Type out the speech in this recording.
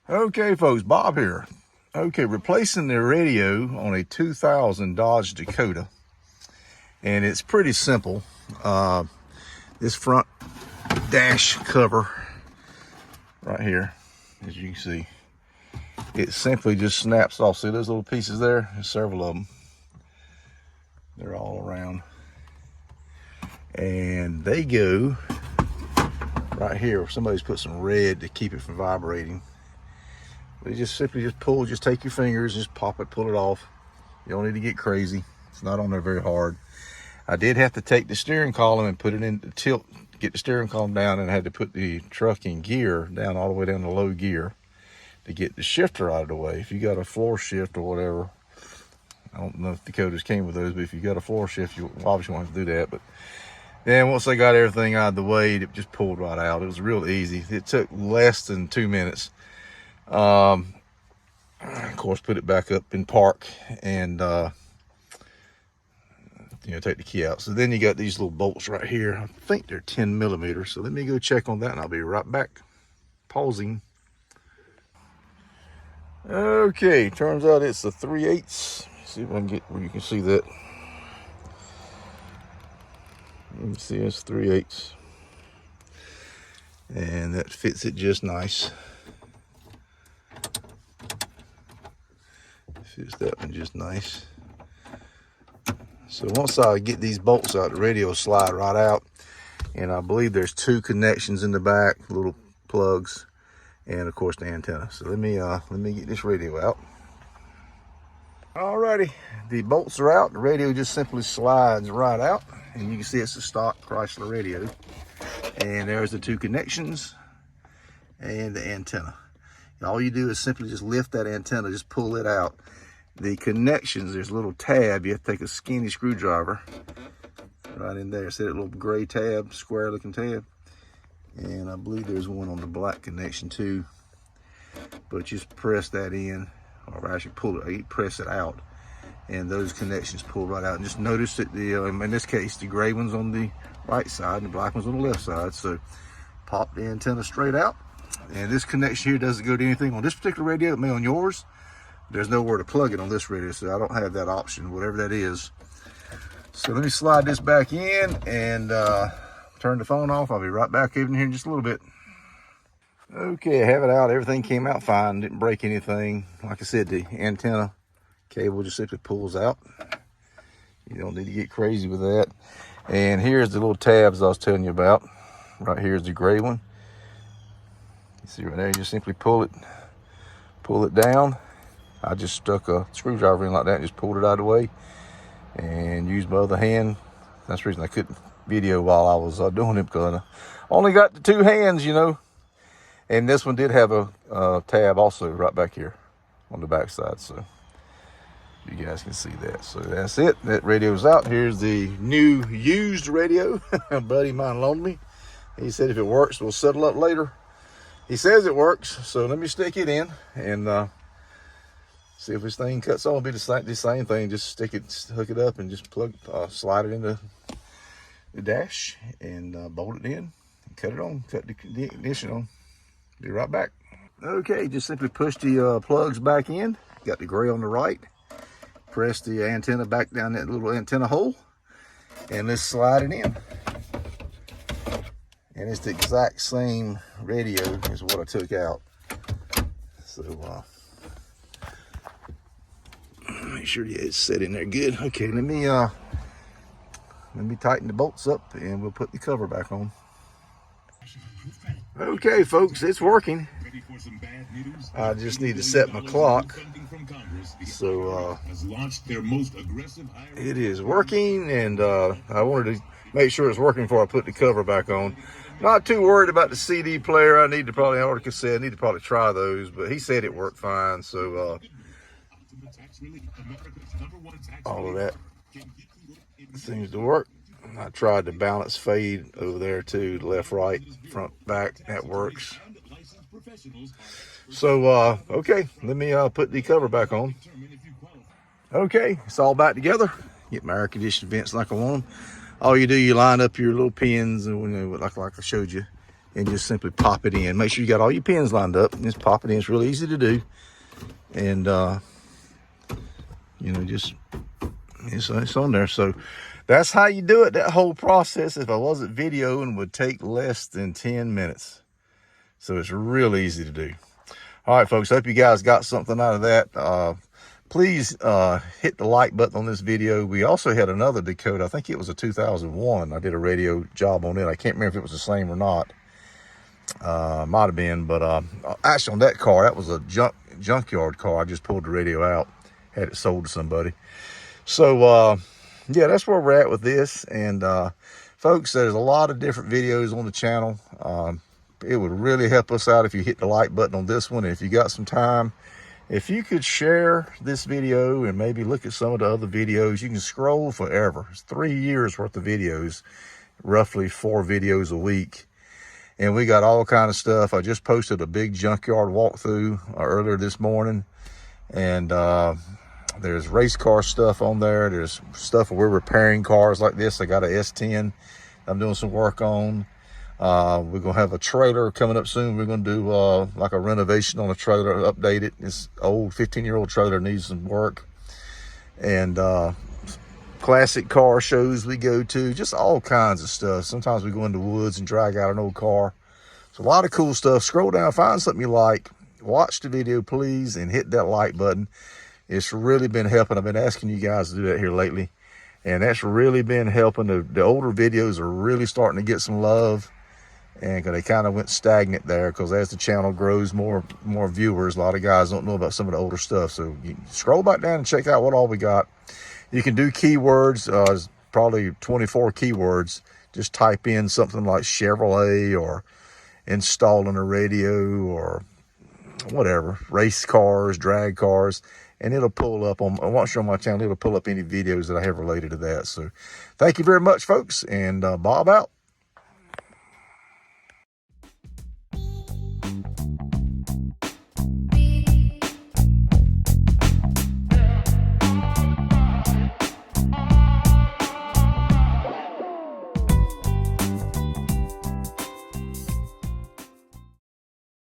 Okay, folks, Bob here. Okay, replacing the radio on a 2000 Dodge Dakota. And it's pretty simple. This front dash cover right here, as you can see, it simply just snaps off. See those little pieces there? There's several of them. They're all around. And they go right here. Somebody's put some red to keep it from vibrating. You just simply pull, just take your fingers, just pop it, pull it off. You don't need to get crazy. It's not on there very hard. I did have to take the steering column and put it in the tilt, get the steering column down, and I had to put the truck in gear down all the way down to low gear to get the shifter out of the way. If you got a floor shift or whatever, I don't know if Dakotas came with those, but if you got a floor shift, you obviously want to do that. But then once I got everything out of the way, it just pulled right out. It was real easy. It took less than 2 minutes. Of course, put it back up in park and take the key out. So then you got these little bolts right here. I think they're 10 millimeters. So let me go check on that and I'll be right back. Pausing. Okay, turns out it's a 3/8. See if I can get where you can see that. You can see it's 3/8. And that fits it just nice. Fits that one just nice. So once I get these bolts out, the radio will slide right out. And I believe there's 2 connections in the back, little plugs, and of course the antenna. So let me get this radio out. Alrighty, the bolts are out. The radio just simply slides right out, and you can see it's a stock Chrysler radio. And there's the 2 connections and the antenna. All you do is simply just lift that antenna, just pull it out. The connections, there's a little tab. You have to take a skinny screwdriver right in there. See that little gray tab, square looking tab? And I believe there's one on the black connection too. But just press that in, or actually pull it, you press it out. And those connections pull right out. And just notice that in this case, the gray one's on the right side and the black one's on the left side. So pop the antenna straight out. And this connection here doesn't go to anything on this particular radio. It may on yours. There's nowhere to plug it on this radio, so I don't have that option, whatever that is. So let me slide this back in and turn the phone off. I'll be right back in here in just a little bit. Okay, I have it out. Everything came out fine. Didn't break anything. Like I said, the antenna cable just simply pulls out. You don't need to get crazy with that. And here's the little tabs I was telling you about. Right here's the gray one. You see right there, you just simply pull it down. I just stuck a screwdriver in like that and just pulled it out of the way and used my other hand. That's the reason I couldn't video while I was doing it, because I only got the 2 hands, And this one did have a tab also right back here on the back side, so you guys can see that. So that's it. That radio's out. Here's the new used radio a buddy of mine loaned me. He said if it works, we'll settle up later. He says it works, so let me stick it in and see if this thing cuts on. It'll be the same thing. Just hook it up and just slide it into the dash and bolt it in and cut it on, cut the ignition on. Be right back. Okay, just simply push the plugs back in. Got the gray on the right. Press the antenna back down that little antenna hole and let's slide it in. And it's the exact same radio as what I took out. So make sure it's set in there good. Okay, let me tighten the bolts up and we'll put the cover back on. Okay, folks, it's working. I just need to set my clock. So it is working, and I wanted to make sure it's working before I put the cover back on. Not too worried about the CD player. I need to probably, or cassette, I need to probably try those, but he said it worked fine. So all of that seems to work. I tried the balance fade over there too, left, right, front, back. That works. So okay, let me put the cover back on. Okay, it's all back together. Get my air conditioning vents like I want them. All you do, you line up your little pins, and like I showed you, and just simply pop it in. Make sure you got all your pins lined up and just pop it in. It's really easy to do. And, you know, just, it's on there. So that's how you do it. That whole process, if I wasn't videoing, would take less than 10 minutes. So it's real easy to do. All right, folks, hope you guys got something out of that. Please hit the like button on this video. We also had another Dakota. I think it was a 2001. I did a radio job on it. I can't remember if it was the same or not. Might have been, but actually on that car, that was a junkyard car. I just pulled the radio out, had it sold to somebody. So yeah, that's where we're at with this. And folks, there's a lot of different videos on the channel. It would really help us out if you hit the like button on this one. And if you got some time, if you could share this video and maybe look at some of the other videos, you can scroll forever. It's 3 years worth of videos, roughly 4 videos a week. And we got all kind of stuff. I just posted a big junkyard walkthrough earlier this morning. And there's race car stuff on there. There's stuff where we're repairing cars like this. I got a S10 I'm doing some work on. We're going to have a trailer coming up soon. We're going to do like a renovation on a trailer, update it. This old 15-year-old trailer needs some work. And classic car shows we go to, just all kinds of stuff. Sometimes we go into the woods and drag out an old car. So a lot of cool stuff. Scroll down, find something you like, watch the video, please, and hit that like button. It's really been helping. I've been asking you guys to do that here lately, and that's really been helping. The older videos are really starting to get some love, and they kind of went stagnant there, because as the channel grows, more viewers, a lot of guys don't know about some of the older stuff. So you scroll back down and check out what all we got. You can do keywords, probably 24 keywords. Just type in something like Chevrolet or installing a radio or whatever, race cars, drag cars, and it'll pull up on, once you're on my channel, it'll pull up any videos that I have related to that. So thank you very much, folks, and Bob out.